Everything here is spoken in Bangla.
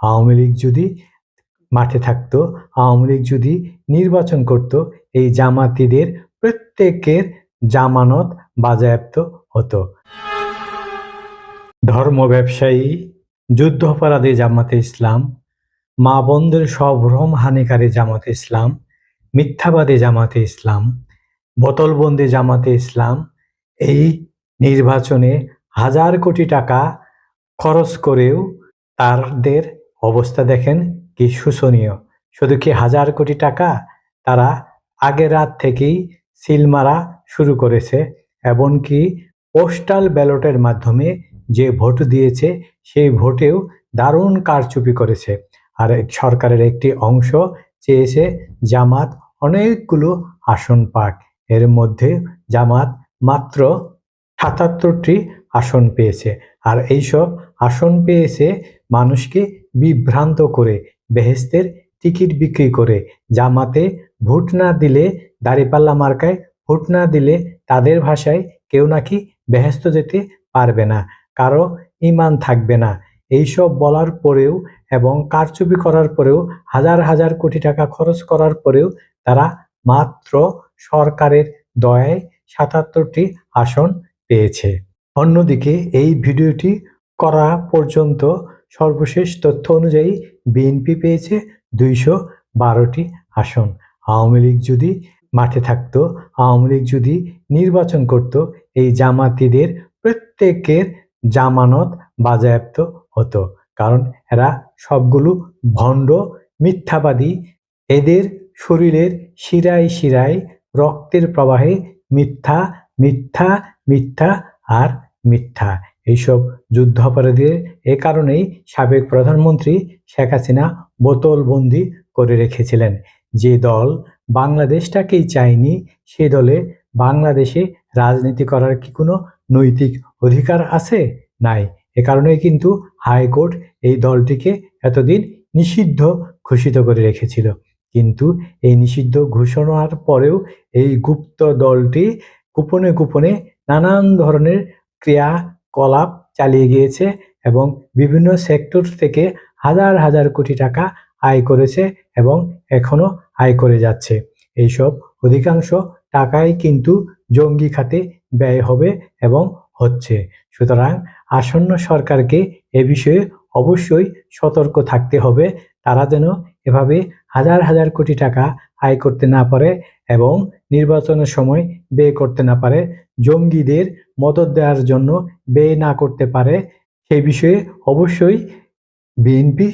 আওয়ামী লীগ যদি মাঠে থাকতো, আওয়ামী লীগ যদি নির্বাচন করত, এই জামাতিদের প্রত্যেকের জামানত বাজেয়াপ্ত হতো। ধর্ম ব্যবসায়ী, যুদ্ধাপরাধী জামাতে ইসলাম, মা বোনদের সম্ভ্রম হানিকারী জামাতে ইসলাম, মিথ্যাবাদী জামাতে ইসলাম, বোতলবন্দি জামাতে ইসলাম এই নির্বাচনে হাজার কোটি টাকা খরচ করেও তাদের অবস্থা দেখেন কি শোচনীয়। শুধু কি হাজার কোটি টাকা, তারা আগের রাত থেকেই সিল মারা শুরু করেছে, এমনকি পোস্টাল ব্যালটের মাধ্যমে যে ভোট দিয়েছে সেই ভোটেও দারুণ কারচুপি করেছে। আর সরকারের একটি অংশ চেয়েছে জামাত অনেকগুলো আসন পাক, এর মধ্যে জামাত মাত্র ৭৭টি আসন পেয়েছে। আর এইসব আসন পেয়েছে মানুষকে বিভ্রান্ত করে, বেহেশতের টিকিট বিক্রি করে। জামাতে ভোট না দিলে, দাঁড়িপাল্লা মার্কায় ভোট না দিলে তাদের ভাষায় কেউ নাকি বেহেশত যেতে পারবে না, কারো ঈমান থাকবে না। এইসব বলার পরেও এবং কারচুপি করার পরেও, হাজার হাজার কোটি টাকা খরচ করার পরেও তারা মাত্র সরকারের দয়ায় ৭৭টি আসন পেয়েছে। অন্যদিকে এই ভিডিওটি করা পর্যন্ত সর্বশেষ তথ্য অনুযায়ী বিএনপি পেয়েছে ২১২টি আসন। আওয়ামী লীগ যদি মাঠে থাকতো, আওয়ামী লীগ যদি নির্বাচন করত, এই জামাতিদের প্রত্যেকের জামানত বাজেয়াপ্ত হতো, কারণ এরা সবগুলো ভণ্ড মিথ্যাবাদী। এদের শরীরের শিরায় শিরায় রক্তের প্রবাহে মিথ্যা মিথ্যা মিথ্যা আর মিথ্যা। এইসব যুদ্ধাপরাধীদের এ কারণেই সাবেক প্রধানমন্ত্রী শেখ হাসিনা বোতলবন্দি করে রেখেছিলেন। যে দল বাংলাদেশটাকেই চায়নি, সে দলে বাংলাদেশে রাজনীতি করার কি কোনো নৈতিক অধিকার আছে? নাই। এ কারণেই কিন্তু হাইকোর্ট এই দলটিকে এতদিন নিষিদ্ধ ঘোষিত করে রেখেছিল। কিন্তু এই নিষিদ্ধ ঘোষণার পরেও এই গুপ্ত দলটি গোপনে গোপনে নানান ধরনের ক্রিয়াকলাপ চালিয়ে গিয়েছে এবং বিভিন্ন সেক্টর থেকে হাজার হাজার কোটি টাকা আয় করেছে এবং এখনো আয় করে যাচ্ছে। এইসব অধিকাংশ টাকাই কিন্তু জঙ্গি খাতে ব্যয় হবে এবং হচ্ছে। সুতরাং আসন্ন সরকারকে এ বিষয়ে অবশ্যই সতর্ক থাকতে হবে, তারা যেন এভাবে হাজার হাজার কোটি টাকা আয় করতে না পারে এবং নির্বাচনের সময় ব্যয় করতে না পারে, জঙ্গিদের মদদ দেওয়ার জন্য ব্যয় না করতে পারে। সেই বিষয়ে অবশ্যই বিএনপি